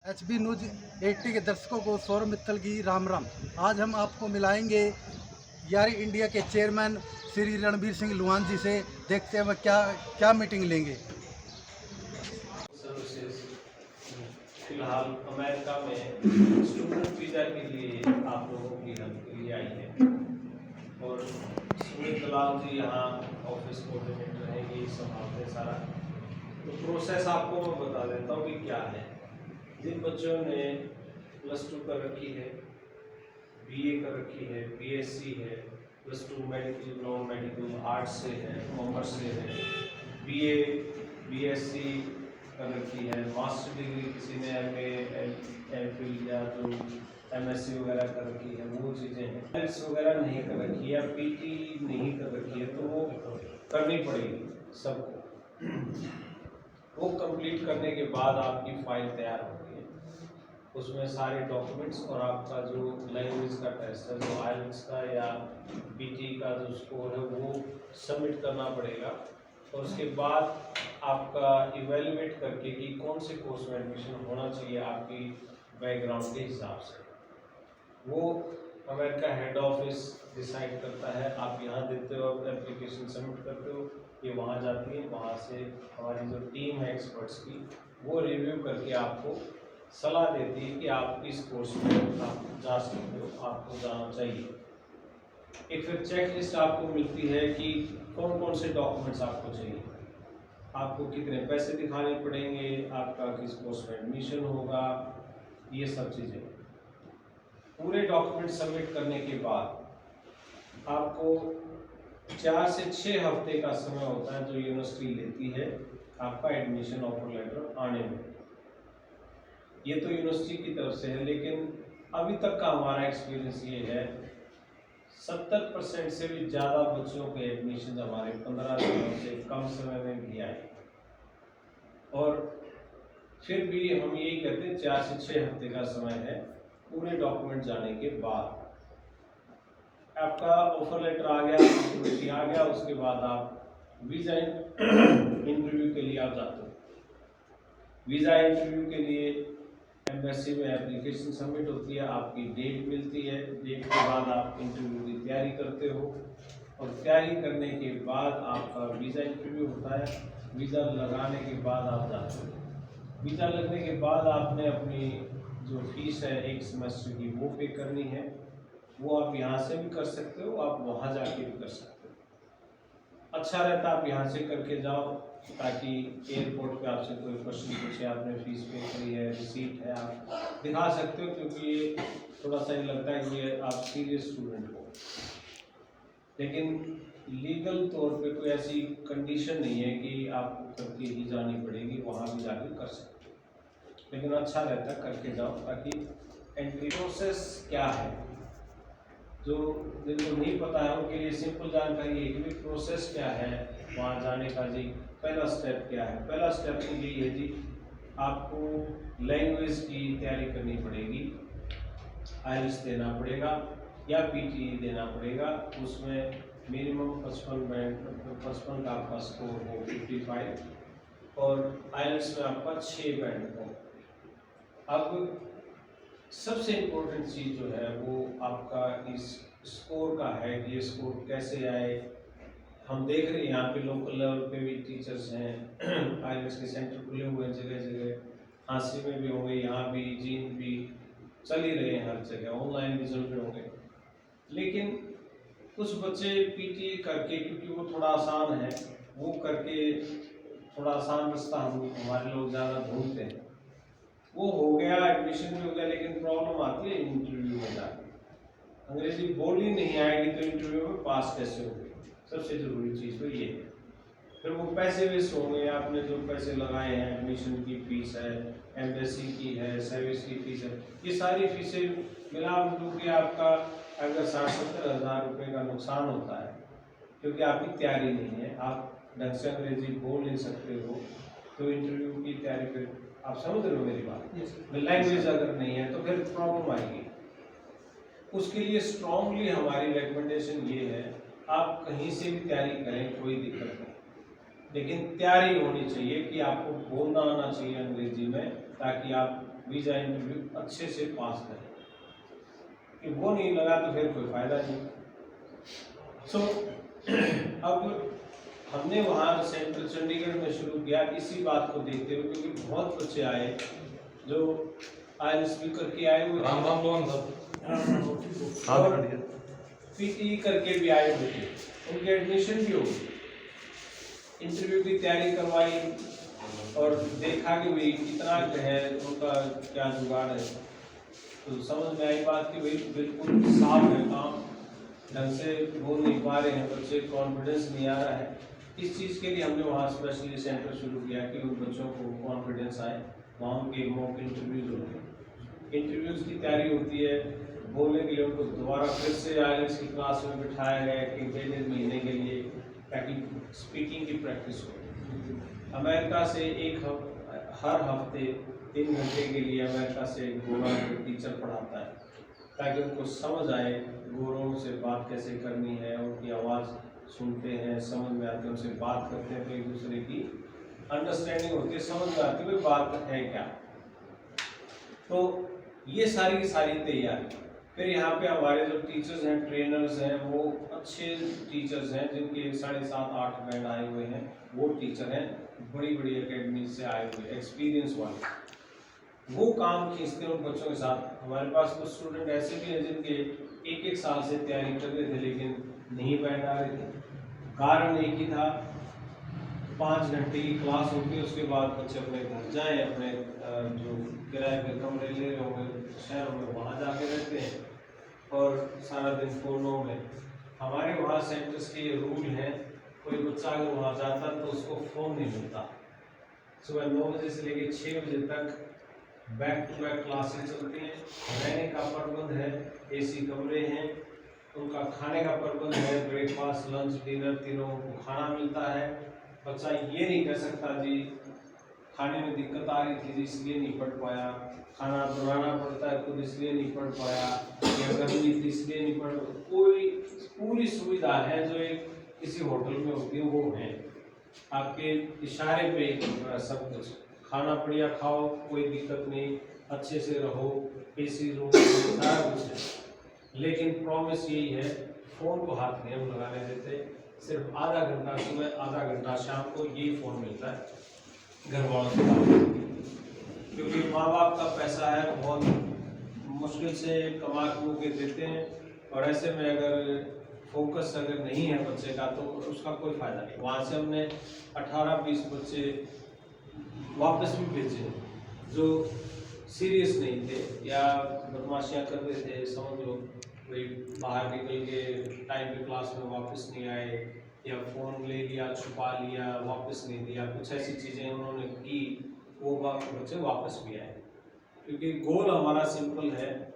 HB news 80 के दर्शकों को सौरभ मित्तल की राम राम। आज हम आपको मिलाएंगे यारी इंडिया के चेयरमैन श्री रणबीर सिंह लुहान जी से। देखते हैं वह क्या क्या मीटिंग लेंगे। सर्विसेज फिलहाल अमेरिका में स्टूडेंट वीज़ा के लिए आप लोगों की हेल्प के लिए आई है और सुमित दलाल जी यहाँ ऑफिस कोऑर्डिनेटर हैं, ये संभालते हैं सारा। तो प्रोसेस आपको मैं बता देता हूँ कि क्या है। जिन बच्चों ने +2 कर रखी है, BA कर रखी है, BSc है, +2 मेडिकल, नॉन मेडिकल, आर्ट्स से है, कॉमर्स से है, BA BSc कर रखी है, मास्टर डिग्री किसी ने MA या जो MSc वगैरह कर रखी है, वो चीज़ें हैं। IELTS वगैरह नहीं कर रखी है या PT नहीं कर रखी है तो वो करनी पड़ेगी सबको। वो कंप्लीट करने के बाद आपकी फाइल तैयार होती है, उसमें सारे डॉक्यूमेंट्स और आपका जो लैंग्वेज का टेस्ट है, जो IELTS का या PT का जो स्कोर है वो सबमिट करना पड़ेगा। और उसके बाद आपका इवेल्युएट करके कि कौन से कोर्स में एडमिशन होना चाहिए आपकी बैकग्राउंड के हिसाब से, वो अमेरिका हेड ऑफिस डिसाइड करता है। आप यहाँ देते हो, एप्लीकेशन सबमिट करते हो, ये वहाँ जाती है, वहाँ से हमारी जो टीम है एक्सपर्ट्स की वो रिव्यू करके आपको सलाह देती है कि आप इस कोर्स में आप जा सकते हो, आपको जाना चाहिए। एक फिर चेक लिस्ट आपको मिलती है कि कौन कौन से डॉक्यूमेंट्स आपको चाहिए, आपको कितने पैसे दिखाने पड़ेंगे, आपका किस कोर्स में एडमिशन होगा, ये सब चीज़ें। पूरे डॉक्यूमेंट सबमिट करने के बाद आपको 4 से 6 हफ्ते का समय होता है जो यूनिवर्सिटी लेती है आपका एडमिशन ऑफर लेटर आने में। ये तो यूनिवर्सिटी की तरफ से है, लेकिन अभी तक का हमारा एक्सपीरियंस ये है 70% से भी ज़्यादा बच्चों के एडमिशन हमारे 15 दिनों से कम समय में भी आए। और फिर भी हम यही कहते हैं 4 से 6 हफ्ते का समय है पूरे डॉक्यूमेंट जाने के बाद। आपका ऑफर लेटर आ गया, आ गया, उसके बाद आप वीज़ा इंटरव्यू के लिए आप जाते हो। वीज़ा इंटरव्यू के लिए एम्बेसी में एप्लीकेशन सबमिट होती है, आपकी डेट मिलती है, डेट के बाद आप इंटरव्यू की तैयारी करते हो और तैयारी करने के बाद आपका वीज़ा इंटरव्यू होता है। वीज़ा लगाने के बाद आप जाते हो। वीज़ा लगने के बाद आपने अपनी जो फीस है 1 सेमेस्टर की वो पे करनी है। वो आप यहाँ से भी कर सकते हो, आप वहाँ जाके भी कर सकते हो। अच्छा रहता आप यहाँ से करके जाओ ताकि एयरपोर्ट पे आपसे कोई क्वेश्चन पूछे, आपने फीस पे करी है, रिसीट है, आप दिखा सकते हो, क्योंकि ये थोड़ा सा ये लगता है कि ये आप सीरियस स्टूडेंट हो। लेकिन लीगल तौर पे कोई ऐसी कंडीशन नहीं है कि आपको करके ही जानी पड़ेगी, वहाँ भी जाके कर सकते हो। लेकिन अच्छा रहता है करके जाओ ताकि एंट्री प्रोसेस क्या है, जो जिनको नहीं पता है उनके लिए सिंपल जानकारी है कि प्रोसेस क्या है वहाँ जाने का। जी पहला स्टेप क्या है? पहला स्टेप तो यही है जी, आपको लैंग्वेज की तैयारी करनी पड़ेगी, IELTS देना पड़ेगा या PT देना पड़ेगा। उसमें मिनिमम 55 का आपका स्कोर हो 55 और IELTS में आपका 6 बैंड हो। अब सबसे इम्पोर्टेंट चीज़ जो है वो आपका इस स्कोर का है कि ये स्कोर कैसे आए। हम देख रहे हैं यहाँ पे लोकल लेवल पे भी टीचर्स हैं, IELTS के सेंटर खुले हुए हैं जगह जगह, हांसी में भी होंगे, यहाँ भी, जींद भी चल ही रहे हैं, हर जगह ऑनलाइन भी चल रहे होंगे। लेकिन कुछ बच्चे PT करके, क्योंकि वो थोड़ा आसान है, वो करके थोड़ा आसान रास्ता हमारे लोग ज़्यादा ढूंढते हैं, वो हो गया, एडमिशन भी हो गया, लेकिन प्रॉब्लम आती है इंटरव्यू में जाके अंग्रेजी बोलनी नहीं आएगी तो इंटरव्यू में पास कैसे होगी। सबसे ज़रूरी चीज़ तो ये है। फिर वो पैसे वेस्ट होंगे, आपने जो पैसे लगाए हैं, एडमिशन की फ़ीस है, एम्बेसी की है, सर्विस की फ़ीस है, ये सारी फीसें मिला के आपका अगर 60-70 हज़ार रुपये का नुकसान होता है, क्योंकि आपकी तैयारी नहीं है, आप ढंग से अंग्रेजी बोल नहीं सकते हो। तो इंटरव्यू की तैयारी फिर आप समझ रहे हो मेरी बात। लैंग्वेज अगर नहीं है तो फिर प्रॉब्लम आएगी। उसके लिए स्ट्रांगली हमारी रिकमेंडेशन ये है, आप कहीं से भी तैयारी करें, कोई दिक्कत नहीं, लेकिन तैयारी होनी चाहिए कि आपको बोलना आना चाहिए अंग्रेजी में, ताकि आप वीज़ा इंटरव्यू अच्छे से पास करें, कि वो नहीं लगा तो फिर कोई फ़ायदा नहीं। सो अब हमने वहाँ सेंटर चंडीगढ़ में शुरू किया इसी बात को देखते हुए, क्योंकि बहुत बच्चे आए जो आयल स्पीकर के आए हुए थे, पीटी करके भी आए हुए थे, उनके एडमिशन भी हो गए, इंटरव्यू की तैयारी करवाई और देखा कि भाई कितना है उनका क्या जुगाड़ है, तो समझ में आई बात कि भाई बिल्कुल साफ है काम, ढंग से बोल नहीं पा रहे हैं बच्चे, कॉन्फिडेंस नहीं आ रहा है। इस चीज़ के लिए हमने वहाँ स्पेशली सेंटर शुरू किया कि उन बच्चों को कॉन्फिडेंस आए। वहाँ उनके मॉक इंटरव्यूज़ होते हैं, इंटरव्यूज़ की तैयारी होती है, बोलने के लिए उनको दोबारा फिर से आइलेट्स की क्लास में बिठाया गया कि 1.5 महीने के लिए, ताकि स्पीकिंग की प्रैक्टिस हो। अमेरिका से हर हफ्ते 3 घंटे के लिए अमेरिका से गोरा टीचर पढ़ाता है, ताकि उनको समझ आए गोरों से बात कैसे करनी है, उनकी आवाज़ सुनते हैं, समझ में आती है, उनसे बात करते हैं तो एक दूसरे की अंडरस्टैंडिंग होती है, समझ में आती है भाई बात है क्या। तो ये सारी की सारी तैयारी। फिर यहाँ पे हमारे जो टीचर्स हैं, ट्रेनर्स हैं, वो अच्छे टीचर्स हैं जिनके 7.5-8 बैंड आए हुए हैं, वो टीचर हैं, बड़ी बड़ी एकेडमी से आए हुए एक्सपीरियंस वाले, वो काम खींचते हैं उन बच्चों के साथ। हमारे पास कुछ स्टूडेंट ऐसे भी हैं जिनके 1-1 साल से तैयारी कर रहे थे लेकिन नहीं बैठ आ रहे थे। कारण एक ही था, 5 घंटे की क्लास होती है, उसके बाद बच्चे अपने घर जाएँ, अपने जो किराए पे कमरे ले रहे होंगे शहरों में वहाँ जाके रहते हैं और सारा दिन फ़ोनों में। हमारे वहाँ सेंटर्स के ये रूल हैं, कोई बच्चा अगर वहाँ जाता तो उसको फ़ोन नहीं मिलता। सुबह 9 बजे से लेकर 6 बजे तक बैक टू बैक क्लासेस चलती हैं, रहने का प्रबंध है, एसी कमरे हैं, उनका खाने का प्रबंध है, ब्रेकफास्ट लंच डिनर तीनों को खाना मिलता है। बच्चा ये नहीं कह सकता जी खाने में दिक्कत आ रही थी इसलिए नहीं पढ़ पाया, खाना बनाना पड़ता है खुद इसलिए नहीं पढ़ पाया, या गर्मी थी इसलिए नहीं पढ़, कोई पूरी सुविधा है जो एक किसी होटल में होती है वो है। आपके इशारे पे सब कुछ, खाना बढ़िया खाओ, कोई दिक्कत नहीं, अच्छे से रहो, एसी रूम सारा कुछ है। लेकिन प्रॉमिस यही है, फ़ोन को हाथ नहीं हम लगाने देते, सिर्फ आधा घंटा सुबह आधा घंटा शाम को यही फ़ोन मिलता है घर वालों से, क्योंकि माँ बाप का पैसा है, बहुत मुश्किल से कमा के देते हैं, और ऐसे में अगर फोकस अगर नहीं है बच्चे का तो उसका कोई फ़ायदा नहीं। वहाँ से हमने 18-20 बच्चे वापस भी भेजे जो सीरियस नहीं थे या बदमाशियाँ कर रहे थे, समझ लो भाई बाहर निकल के टाइम पे क्लास में वापस नहीं आए, या फ़ोन ले लिया छुपा लिया वापस नहीं दिया, कुछ ऐसी चीज़ें उन्होंने की, वो बच्चे वापस भी आए। क्योंकि गोल हमारा सिंपल है,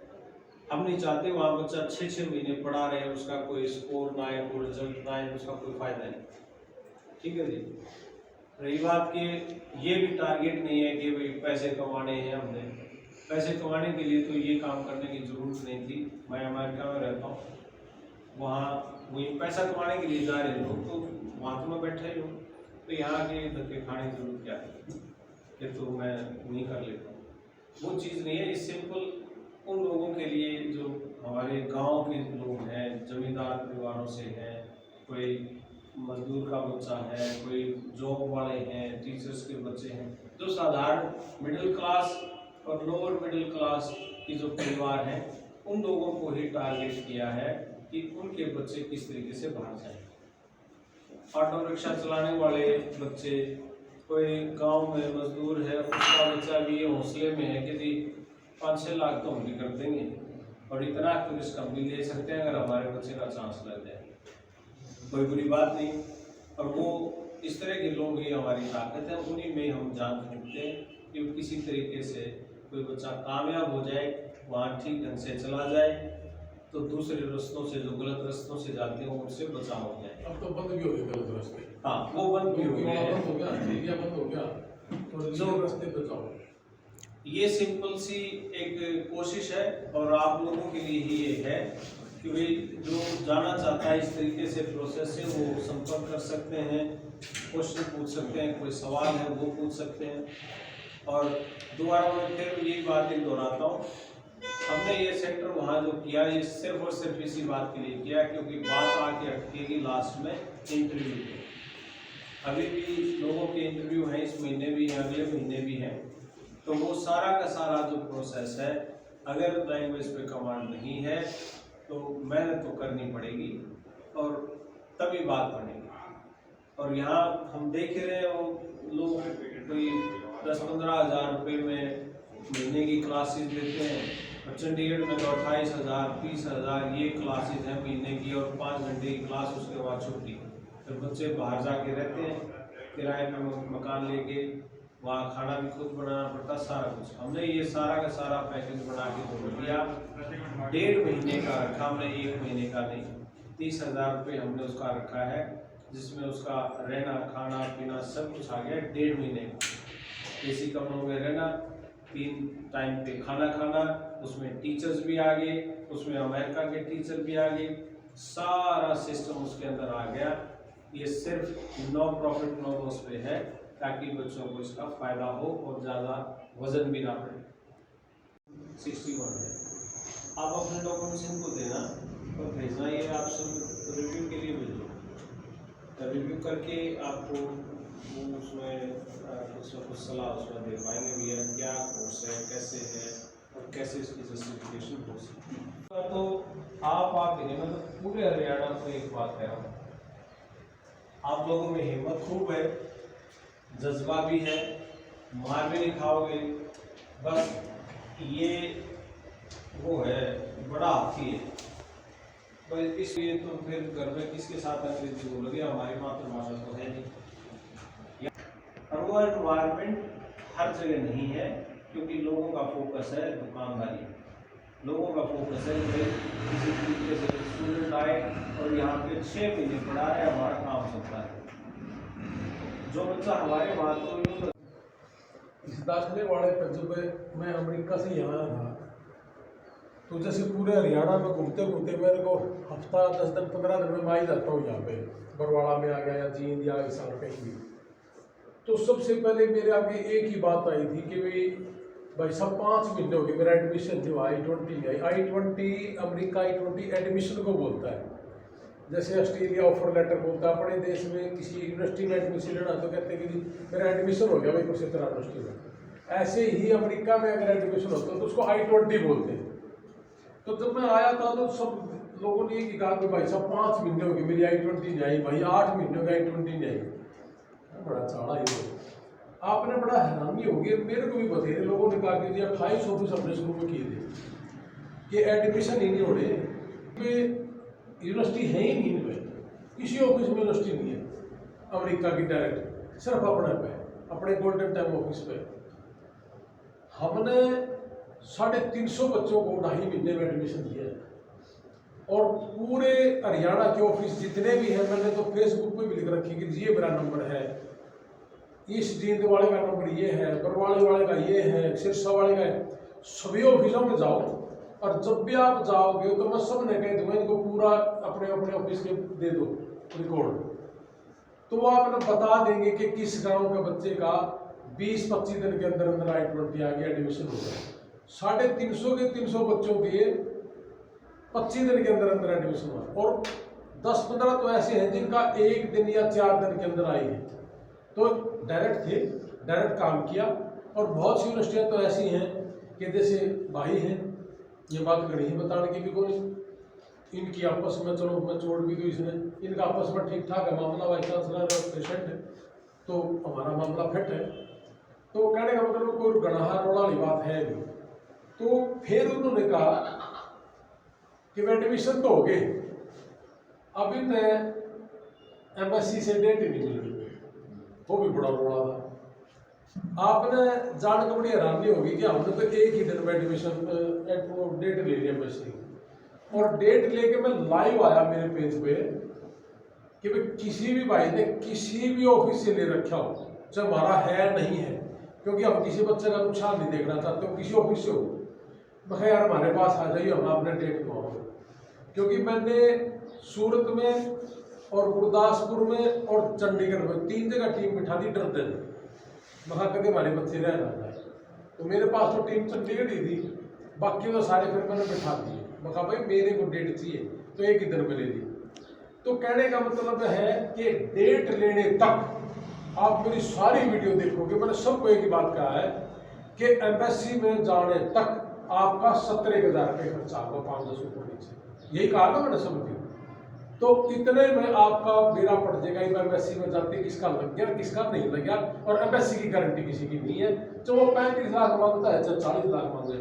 हम नहीं चाहते वहाँ बच्चा 6-6 महीने पढ़ा रहे हैं, उसका कोई स्कोर ना आए, कोई रिजल्ट ना आए, उसका कोई फ़ायदा नहीं। ठीक है जी। रही बात कि ये भी टारगेट नहीं है कि भाई पैसे कमाने हैं, हमने पैसे कमाने के लिए तो ये काम करने की ज़रूरत नहीं थी। मैं अमेरिका में रहता हूँ, वहाँ वही पैसा कमाने के लिए जा रहे लोग, तो वहाँ तो मैं बैठा ही हूँ, तो यहाँ के धक्के खाने की जरूरत क्या है, ये तो मैं नहीं कर लेता हूँ। वो चीज़ नहीं है, ये सिंपल उन लोगों के लिए जो हमारे गांव के लोग हैं, जमींदार परिवारों से हैं, कोई मजदूर का बच्चा है, कोई जॉब वाले हैं, टीचर्स के बच्चे हैं, जो साधारण मिडिल क्लास और लोअर मिडिल क्लास की जो परिवार हैं, उन लोगों को ही टारगेट किया है कि उनके बच्चे किस तरीके से बाहर जाएं। ऑटो रिक्शा चलाने वाले बच्चे, कोई गांव में मजदूर है, उसका बच्चा भी ये हौसले में है कि जी 5-6 लाख तो हम भी कर देंगे, और इतना तो रिस्क हम भी ले सकते हैं अगर हमारे बच्चे का चांस लग जाए, कोई बुरी बात नहीं। और वो इस तरह के लोग ही हमारी ताकत है, उन्हीं में हम जान फूंकते हैं कि किसी तरीके से कोई बच्चा कामयाब हो जाए, वहाँ ठीक ढंग से चला जाए, तो दूसरे रास्तों से जो गलत रास्तों से जाते हैं उनसे बचाव हो जाए। अब तो बंद भी हो गए गलत रास्ते। हाँ, वो बंद भी हो गया है, बंद हो गया, मीडिया बंद हो गया, तो जो रास्ते पे जाओ। ये सिंपल सी एक कोशिश है, और आप लोगों के लिए ही ये है कि भाई जो जाना चाहता है इस तरीके से प्रोसेस से, वो संपर्क कर सकते हैं, क्वेश्चन पूछ सकते हैं, कोई सवाल है वो पूछ सकते हैं। और दोबारा मैं फिर यही बात दोहराता हूँ, हमने ये सेक्टर वहाँ जो किया ये सिर्फ और सिर्फ इसी बात के लिए किया क्योंकि बात आके अटकेगी लास्ट में इंटरव्यू पे। अभी भी लोगों के इंटरव्यू हैं, इस महीने भी हैं, अगले महीने भी हैं, तो वो सारा का सारा जो प्रोसेस है, अगर लैंग्वेज पे कमांड नहीं है तो मेहनत तो करनी पड़ेगी और तभी बात बनेगी। और यहाँ हम देख रहे हैं वो लोग कोई 10-15 हज़ार रुपये में महीने की क्लासेस लेते हैं और चंडीगढ़ में तो 28,000 30,000 ये क्लासेस हैं महीने की और 5 घंटे की क्लास, उसके बाद छुट्टी। फिर बच्चे बाहर जाके रहते हैं किराए पे मकान लेके, वहाँ खाना भी खुद बनाना पड़ता, सारा कुछ। हमने ये सारा का सारा पैकेज बना के तो दिया, 1.5 महीने का रखा हमने, 1 महीने का नहीं। 30,000 रुपये हमने उसका रखा है, जिसमें उसका रहना खाना पीना सब कुछ आ गया 1.5 महीने का। एसी कमरों में रहना, 3 टाइम पे खाना खाना, उसमें टीचर्स भी आ गए, उसमें अमेरिका के टीचर भी आ गए, सारा सिस्टम उसके अंदर आ गया। ये सिर्फ नो प्रॉफिट नो लॉस पे है ताकि बच्चों को इसका फ़ायदा हो और ज़्यादा वज़न भी ना पड़े। 61 है, आप अपने डॉक्यूमेंट्स इनको देना और भेजना, ये आप सब रिव्यू के लिए भेजो। रिव्यू करके आपको वो उसमें कुछ ना कुछ सलाह उसमें दे पाएंगे भैया क्या कोर्स है, कैसे है और कैसे इसकी जस्टिफिकेशन हो सकती है। तो आप नहीं, मतलब पूरे हरियाणा को एक बात कह रहा हूँ, आप लोगों में हिम्मत खूब है, जज्बा भी है, मार भी नहीं खाओगे, बस ये वो है बड़ा हाथी है। बस इसलिए तो फिर घर में किसके साथ अंग्रेजी बोलोगे, हमारी मातृभाषा तो है नहीं। और वो एनवायरनमेंट हर जगह नहीं है क्योंकि लोगों का फोकस है दुकानदारी, लोगों का फोकस है कि किसी तरीके से स्टूडेंट आए और यहाँ पे 6 महीने पढ़ा है, हमारा काम चलता है। जो बच्चा हमारे वहाँ तो इस दाखिले वाले तजुर्बे में अमेरिका से यहाँ था, तो जैसे पूरे हरियाणा में घूमते घूमते मेरे को हफ्ता 10 दिन 15 दिन में मैं आ ही जाता हूँ यहाँ पे, बरवाड़ा में आ गया या जींद या इस साल कहीं भी। तो सबसे पहले मेरे आगे एक ही बात आई थी कि भाई सब 5 महीने हो गए मेरा एडमिशन जो I-20 में I-20 अमेरिका I-20 एडमिशन को बोलता है। जैसे ऑस्ट्रेलिया ऑफर लेटर बोलता है, अपने देश में किसी यूनिवर्सिटी में एडमिशन लेना तो कहते हैं कि मेरा एडमिशन हो गया भाई कुछ तरह यूनिवर्सिटी में। ऐसे ही अमेरिका में अगर एडमिशन होता है तो उसको I-20 बोलते हैं। तो जब मैं आया था तो सब लोगों ने ये कहा कि भाई सब 5 महीने हो गए मेरी I-20 नहीं आई, भाई 8 महीने हो गए I-20 नहीं आई। बड़ा चाड़ा ये आपने, बड़ा हैरानी होगी, मेरे को भी बतेरे लोगों ने कहा कि 28 ऑफिस अपने शुरू में किए थे कि एडमिशन ही नहीं हो रहे, यूनिवर्सिटी है ही नहीं इनमें, किसी ऑफिस में यूनिवर्सिटी नहीं है अमेरिका की डायरेक्ट, सिर्फ अपने पे, अपने गोल्डन टाइम ऑफिस पे। हमने 350 बच्चों को 2.5 महीने में एडमिशन दिया और पूरे हरियाणा के ऑफिस जितने भी हैं मैंने तो फेसबुक पे भी लिख रखी कि ये मेरा नंबर है, इस जींद वाले का नंबर ये है, बरवाड़े वाले का ये है, सिरसा वाले का है। सभी ऑफिसों में जाओ और जब भी आप जाओगे तो मैं सब ने कह दूंगा इनको पूरा अपने अपने ऑफिस के दे दो रिकॉर्ड, तो वो आपने बता देंगे कि किस गांव के बच्चे का 20-25 दिन के अंदर अंदर I-20 आ गया, एडमिशन हो गया। 350 के 300 बच्चों के 25 दिन के अंदर अंदर एडमिशन हुआ और 10-15 तो ऐसे हैं जिनका 1 दिन या 4 दिन के अंदर आई है, तो डायरेक्ट थे, डायरेक्ट काम किया। और बहुत सी यूनिवर्सिटियाँ तो ऐसी हैं कि जैसे भाई हैं, ये बात गढ़ी बताने की भी कोई, इनकी आपस में चलो मैं छोड़ भी दूँ, इसने इनका आपस में ठीक ठाक है मामला, वाइस चांसलर पेशेंट है तो हमारा मामला फिट है, तो कहने का मतलब कोई गणहार रोड़ा वाली बात है नहीं। तो फिर उन्होंने कहा कि एडमिशन तो हो गए, अभी मैं एम्बेसी से डेट ही नहीं मिल रही, वो भी बड़ा रोड़ा था। आपने जान के बड़ी हैरानी होगी कि हमने तो एक ही दिन में एडमिशन डेट ले लिया एम्बेसी, और डेट लेके मैं लाइव आया मेरे पेज पे कि भाई किसी भी भाई ने किसी भी ऑफिस से ले रखा हो, चाहे हमारा है नहीं है, क्योंकि हम किसी बच्चे का नुकसान नहीं देखना चाहते हो, किसी ऑफिस से हो, मैं यार हमारे पास आ जाइए, हम अपने डेट करवाओगे। क्योंकि मैंने सूरत में और गुरदासपुर में और चंडीगढ़ में 3 जगह टीम बिठा दी, डरते थे मैं कभी हमारे बच्चे रह ना जाए। तो मेरे पास तो टीम चंडीगढ़ ही थी, बाकी तो सारे फिर मैंने बिठा दिए। मैं कहा भाई मेरे को डेट चाहिए, तो एक ही दिन में ले ली। तो कहने का मतलब है कि डेट लेने तक आप मेरी सारी वीडियो देखोगे, मैंने सबको एक ही बात कहा है कि एम्बेसी में जाने तक आपका 17,000 रुपये खर्चा होगा, 5-10 रुपये नीचे, यही कहा था मैंने सबको। तो इतने में आपका बेड़ा पड़ जाएगा। एम्बेसी में जाते किसका लग गया किसका नहीं लग गया, और एम्बेसी की गारंटी किसी की नहीं है। जो वो 35 लाख मांगता है, चाहे 40 लाख मांगे,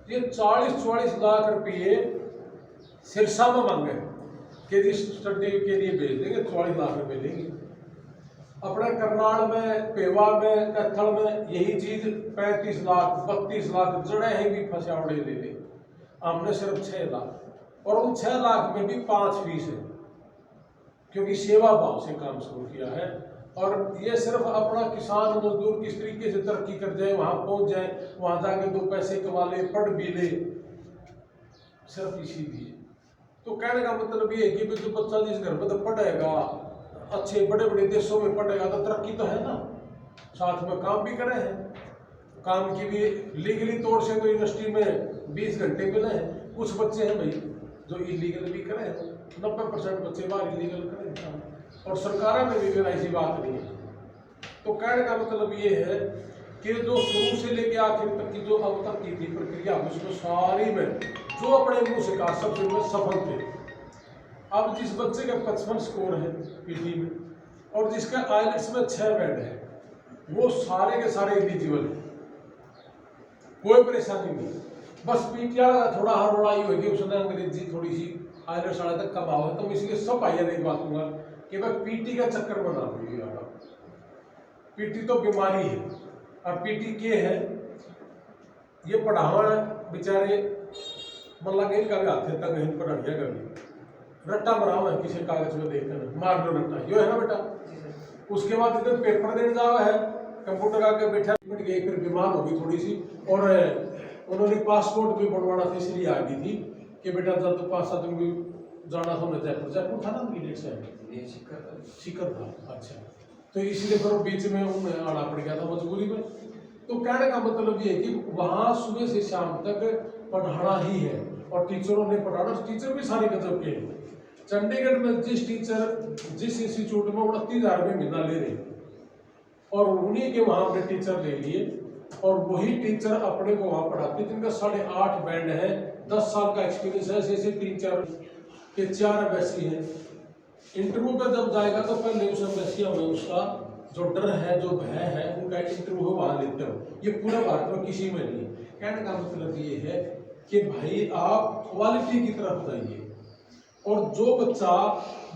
ये 40-44 लाख रुपये सिरसा में मांगे कि जी स्टडी के लिए भेज देंगे, 44 लाख रुपये लेंगे। अपने करनाल में, पेवा में, कैथल में यही चीज 35 लाख 32 लाख जड़े हैं भी फंसावड़े ले ले। हमने सिर्फ 6 लाख, और उन 6 लाख में भी 5 फीस है, क्योंकि सेवा भाव से काम शुरू किया है। और ये सिर्फ अपना किसान मजदूर किस तरीके से तरक्की कर जाए, वहां पहुंच जाए, वहां जाके 2 पैसे कमा ले, पढ़ भी ले, सिर्फ इसीलिए। तो कहने का मतलब ये है कि जो बच्चा जिस घर में तो पढ़ेगा, अच्छे बड़े बड़े देशों में पढ़ेगा, तो तरक्की तो है ना, साथ में काम भी करे हैं। काम की भी लीगली तौर से तो यूनिवर्सिटी में 20 घंटे मिले हैं। कुछ बच्चे हैं भाई जो इलीगल भी करें, 90% बच्चे बाहर इलीगल करें, और सरकार में भी ऐसी बात नहीं है। तो कहने का मतलब ये है कि जो शुरू से लेके आखिर तक की जो अब तक की थी प्रक्रिया, उसमें सारी में जो अपने मुंह से कहा सबसे में सफल थे। अब जिस बच्चे का 55 स्कोर है पीटी में, और जिसका आईलेट्स में 6 बैंड है, वो सारे के सारे एलिजिबल है, कोई परेशानी नहीं। बस पीटीआर का थोड़ा हड़बड़ाई होगी, उसने अंग्रेजी थोड़ी सी आईलेट्स वाले तक कम आओ, तो मैं इसलिए सब भाइयों ने एक बात कहूँगा कि मैं पीटी का चक्कर बना दूंगी यार। पीटी तो बीमारी है, और पीटी के है ये पढ़ावा बेचारे मतलब इनका भी हाथ तक नहीं पढ़ाइया कभी रट्टा मरावा है, किसी कागज में देखकर मार लो रट्टा, यो है ना बेटा। उसके बाद इधर पेपर देने जावा है, कंप्यूटर आके बैठा मिट गई, फिर बीमार होगी थोड़ी सी, और उन्होंने पासपोर्ट भी बनवाना था, इसलिए आ गई थी कि बेटा जब तो 5-7 दिन भी जाना था उन्हें जयपुर। जयपुर था ना उनकी डेट से सीकर था, अच्छा, तो इसलिए फिर बीच में उन्हें आना पड़ गया था मजबूरी में। तो कहने का मतलब ये है कि वहाँ सुबह से शाम तक पढ़ाना ही है, और टीचरों ने पढ़ाना, टीचर भी सारे गजब के हैं। चंडीगढ़ में जिस इंस्टीट्यूट में 29,000 रुपये महीना ले रहे, और उन्हीं के वहाँ अपने टीचर ले लिए, और वही टीचर अपने को वहाँ पढ़ाते, जिनका 8.5 बैंड है, 10 साल का एक्सपीरियंस है। ऐसे 3-4 के 4 एम्बेसी हैं। इंटरव्यू पे जब जाएगा तो पहले उस एम्बेसियों में उसका जो डर है, जो भय है, उनका इंटरव्यू वहाँ लेते हो। ये पूरे भारत में किसी में नहीं। कहने का मतलब ये है कि भाई आप क्वालिटी की तरफ जाइए। और जो बच्चा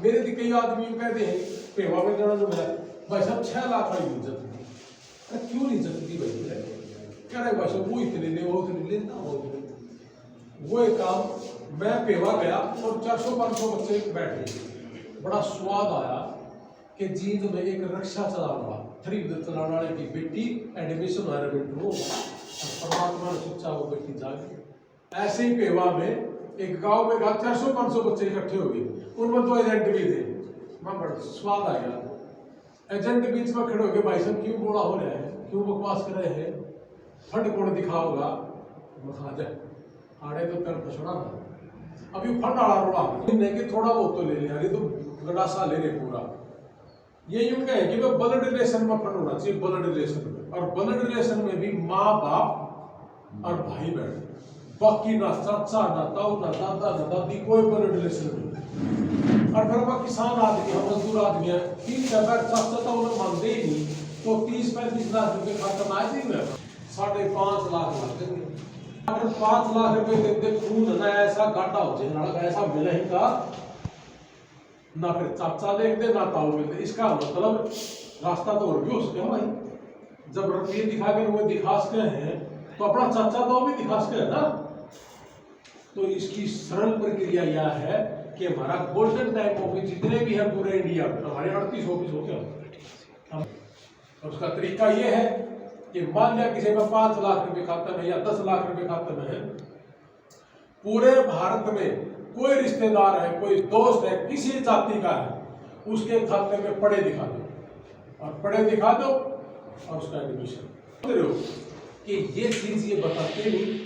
मेरे भी कई आदमी कहते हैं पेवा में जाना जो मेरा भाई साहब 6 लाख वाली इज्जत दी, अरे क्यों नहीं इज्जत दी भाई? कह रहे भाई साहब वो इतने ले, वो इतने ले ना, वो एक काम। मैं पेवा गया और 400-500 बच्चे बैठे, बड़ा स्वाद आया कि जींद में एक रिक्शा चलाना 3 व्हीलर चलाने वाले की बेटी एडमिशन वाले बेटू, परमात्मा ने सोचा वो बेटी जाके। ऐसे ही पेवा में एक गांव में 400-500 बच्चे इकट्ठे हो गए, उनमें 2 एजेंट भी थे। मैं बड़ा स्वाद आ गया। एजेंट बीच में खड़े हो गए, भाई साहब क्यों बोला हो रहा है, क्यों बकवास कर रहे हैं, फंड कौन दिखाओगा? खा जाए आड़े तो कर फसना था, अभी फंड आड़ा रोड़ा नहीं कि थोड़ा बहुत तो ले लिया, तो गड़ासा ले रहे पूरा। ये यूं कहे कि भाई ब्लड रिलेशन में फंड होना चाहिए, ब्लड रिलेशन में, और ब्लड रिलेशन में भी माँ बाप और भाई बहन, बाकी ना चाचा ना ताऊ ना दादा ना दादी, कोई ब्लड रिलेशन नहीं। और फिर वह किसान आदमी है, मजदूर आदमी है, 3 चाचा तो उन्हें मानते ही नहीं, तो 30-35 लाख रुपये खाता ना ही नहीं, 5.5 लाख लग देंगे। अगर 5 लाख रुपए देते खून ना ऐसा घाटा हो जाए, ऐसा मिले ही का ना, फिर चाचा देखते ना ताऊ मिलते। इसका मतलब रास्ता तो और भी हो सके भाई, जब रुपये दिखा कर वो दिखा सके हैं तो अपना चाचा तो भी दिखा सके है ना। तो इसकी सरल प्रक्रिया यह है कि हमारा गोल्डन टाइम ऑफिस जितने भी है पूरे इंडिया में, हमारे 38 ऑफिस होते हैं। और उसका तरीका यह है कि मान लिया किसी में 5 लाख रुपए खाते में या 10 लाख रुपए खाते में है, पूरे भारत में कोई रिश्तेदार है, कोई दोस्त है, किसी जाति का है, उसके खाते में पढ़े दिखा दो, और पढ़े दिखा दो और उसका एडमिशन समझ रहे हो कि ये चीज़ ये बताते नहीं,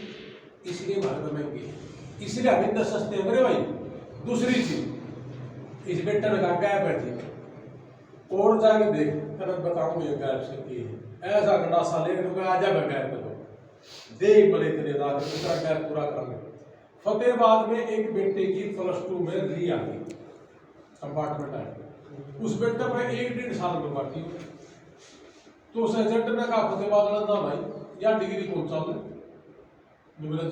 इसलिए हमारे तो महंगी है, इसलिए अभी तो सस्ते हैं मेरे भाई। दूसरी चीज इस बेटा ने कहा गैप है जी, और जाके देख मैं बताऊंगा ये गैप से की है, ऐसा गंडासा ले तो आ जाएगा गैप में, तो देख बड़े तेरे रात दूसरा गैप पूरा करेंगे। फतेहाबाद में एक बेटे की +2 में री आ गई, कंपार्टमेंट है, उस बेटे पर 1.5 साल में बाटी, तो उस एजेंट ने कहा फतेहाबाद लंदा भाई या डिग्री पहुंचा ले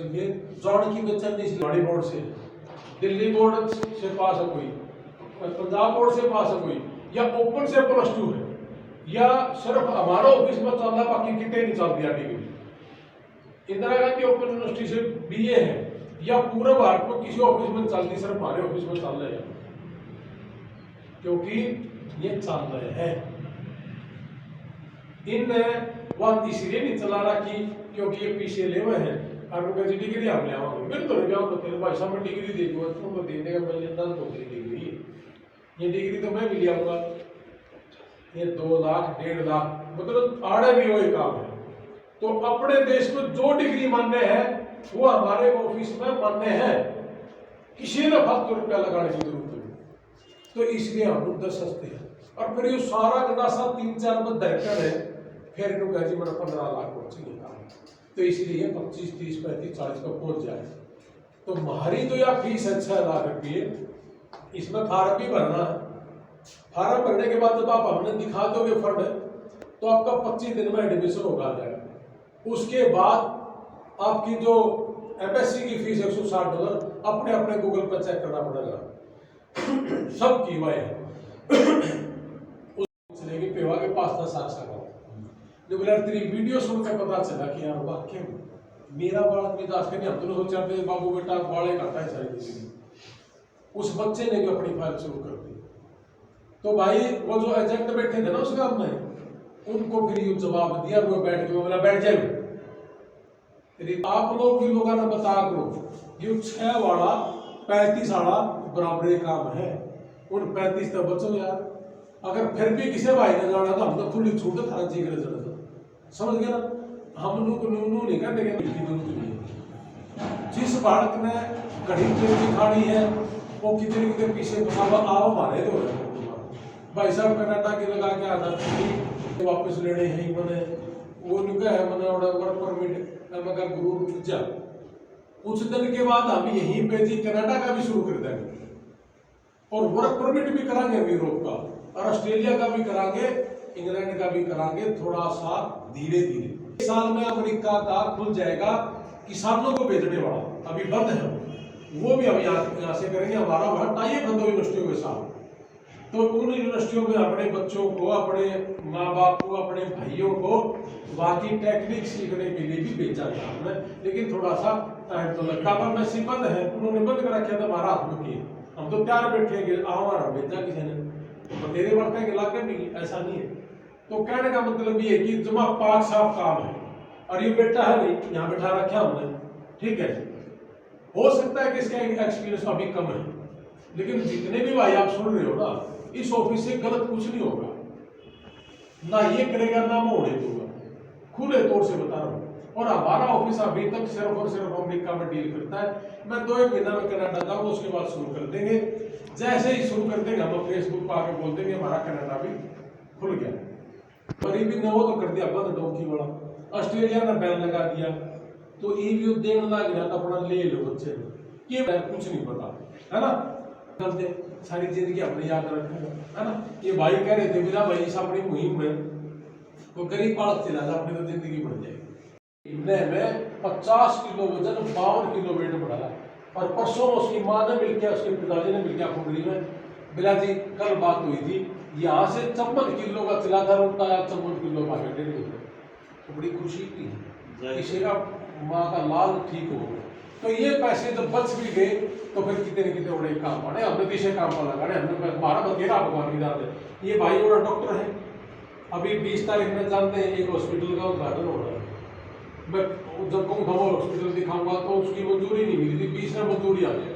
फिर जॉन की बच्चन नहीं बड़ी बोर्ड से, दिल्ली बोर्ड से पास है कोई, पंजाब बोर्ड से पास है कोई, या ओपन से +2 है, या सिर्फ हमारा ऑफिस में चल रहा, बाकी कितने नहीं चल दिया degree. Indira Gandhi open university से BA है, या पूरे भारत में किसी ऑफिस में चलती, सिर्फ हमारे ऑफिस में चल रहे हैं, क्योंकि ये चल रहे हैं। इन वह इसलिए नहीं चला रहा क्योंकि ये पीछे ले हुए हैं, डिग्री हम ले आओगे, मेरे तो नहीं तेरे भाई साहब डिग्री दे दूंगा, तुमको दे देगा डिग्री, ये डिग्री तो मैं भी ले आऊंगा, ये 2 लाख 1.5 लाख मतलब आड़े भी वही काम है। तो अपने देश में जो डिग्री मान्य है वो हमारे ऑफिस में मान्य है, किसी ने फालतू रुपया लगाने की जरूरत नहीं, तो इसलिए हम लोग 10 सस्ते हैं। और फिर ये सारा गंडासा 3-4 में दरकर है, फिर इनको जी मेरा 15 लाख पहुंचेंगे काम, तो इसलिए 25, 30, 35, 40 पर पहुंच जाए। तो हमारी तो यार फीस है 6 लाख रुपये, इसमें फार्म भी भरना है, फार्म भरने के बाद जब आप हमें दिखा दोगे फंड, तो आपका 25 दिन में एडमिशन होगा जाएगा। उसके बाद आपकी जो MSc की फीस $160 अपने अपने गूगल पर चेक करना पड़ेगा, सब की हुआ है चलेगी पेवा के पास था साथ जो बोला तेरी वीडियो सुनकर पता चला कि यार वाक्य मेरा बाल में दास करने हम दोनों सोचा थे बाबू बेटा बाले काटा है सारी जिंदगी, उस बच्चे ने भी अपनी फाइल शुरू कर दी। तो भाई वो जो एजेंट बैठे थे ना उस काम में, उनको फिर ये जवाब दिया, वो बैठ के बोला बैठ जाए तेरी आप लोग भी लोगों ने बता करो, ये 6 वाला 35 वाला बराबर काम है, उन 35 तक बचो यार। अगर फिर भी किसी भाई ने जाना तो हम तो खुली छूट था जी कर जाना, समझ गया ना, हम लोग नू नहीं करने के। जिस बालक ने घड़ी दिखानी है वो कितने कितने पीछे आओ मारे तो भाई साहब कनाडा की लगा के आधा वापस लेने हैं मैंने वो निकला है मैंने वर्क परमिट मगर गुरु जा कुछ दिन के बाद हम यहीं पे जी कनाडा का भी शुरू कर देंगे और वर्क परमिट भी कराएंगे यूरोप का और ऑस्ट्रेलिया का भी कराएंगे, इंग्लैंड का भी कराएंगे, थोड़ा सा धीरे धीरे। साल में अमेरिका का खुल जाएगा किसानों को बेचने वाला, अभी बंद है वो भी हम यहाँ से करेंगे। हमारा वहाँ टाइप बंद हो यूनिवर्सिटियों के साथ, तो उन यूनिवर्सिटियों में अपने बच्चों को, अपने माँ बाप को, अपने भाइयों को वहाँ की टेक्निक सीखने के लिए भी भेजा गया हमने, लेकिन थोड़ा सा टाइम तो लगता है। पर मैसी बंद है, उन्होंने बंद कर रखा था हमारा हाथ में किए, हम तो तैयार बैठे आओ हमारा भेजा किसी ने, तो तेरे वर्षा के लाके भी ऐसा नहीं है। तो कहने का मतलब ये है कि जमा पाक साफ काम है और ये बेटा है भाई यहाँ बैठा रखा हमने, ठीक है। हो सकता है कि इसका एक्सपीरियंस अभी कम है, लेकिन जितने भी भाई आप सुन रहे हो ना, इस ऑफिस से गलत कुछ नहीं होगा, ना ये करेगा ना मैं होने दूंगा, खुले तौर से बता रहा हूँ। और हमारा ऑफिस अभी तक सिर्फ और सिर्फ अमेरिका में डील करता है। मैं 2-1 महीना में कनाडा जाऊंगा, उसके बाद शुरू कर देंगे। जैसे ही शुरू कर देंगे हम फेसबुक पर आके बोल देंगे हमारा कनाडा भी खुल गया। गरीबी ने वो तो कर दिया बंद डोंकी वाला, ऑस्ट्रेलिया ने बैन लगा दिया, तो ईवीओ देने लग गया तो अपना ले लो बच्चे ये कुछ नहीं पता है ना, करते सारी जिंदगी अपने याद रखेगा है ना। ये भाई कह रहे थे बिना भाई इस अपनी मुहिम में वो गरीब बालक चला जाए अपनी तो जिंदगी बढ़ जाएगी। इतने में 50 किलो वजन 52 किलो वेट बढ़ा, और परसों उसकी माँ ने मिलकर उसके पिताजी ने मिलकर फुगड़ी में बिला जी कल बात हुई थी, यहाँ से 54 किलो का चिला था रोटा 54 किलो का 1.5 किलो, तो बड़ी खुशी की किसी का माँ का लाल ठीक हो गया। तो ये पैसे जब बच भी गए तो फिर कितने न कितने बड़े काम पड़े, हमने पीछे काम पर लगाने, हमने हमारा बतेरा भगवान की दाद है। ये भाई बड़ा डॉक्टर है, अभी 20 तारीख में जानते हैं एक हॉस्पिटल का उद्घाटन हो रहा है। मैं जब कहूँ धमो हॉस्पिटल दिखाऊंगा तो उसकी मंजूरी नहीं मिली थी, 20 में मंजूरी आ जाए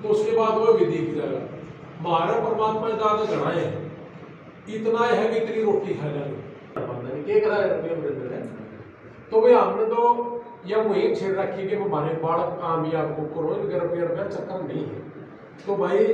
तो उसके बाद वो भी दिख जाएगा। हमारे परमात्मा दादा घनाए इतना है कि इतनी रोटी खा जाएगी के करा नियम रहते हैं। तो भाई हमने तो यह वही छेड़ रखी कि हमारे बालक कामयाब को करो, रुपया चक्कर नहीं है। तो भाई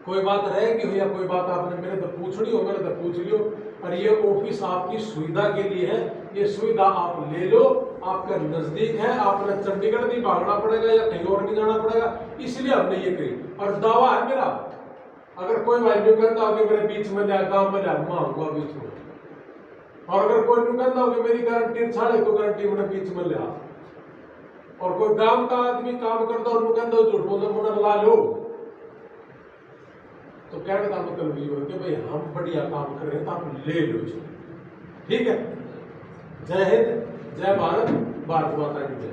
कोई बात रहेगी हो या कोई बात आपने मेरे तो पूछनी हो, मैंने तो पूछ लियो। और ये ऑफिस आपकी सुविधा के लिए है, ये सुविधा आप ले लो, आपका नजदीक है, आपने चंडीगढ़ नहीं भागना पड़ेगा या कहीं और नहीं जाना पड़ेगा, इसलिए हमने ये करी। और दावा है मेरा, अगर कोई भाई न्यू कहता हो कि मेरे बीच में लिया गाँव में लिया मांगूंगा बीच में, और अगर कोई न्यू कहता हो कि मेरी गारंटी छाड़े तो गारंटी मैंने बीच में लिया। और कोई गांव का आदमी काम करता और कहता हो झूठ बोलते मुझे बुला लो, तो कहने का मतलब ये हो कि भाई हम बढ़िया काम कर रहे हैं तो आप ले लो। ठीक है। जय हिंद, जय भारत, भारत माता की जय।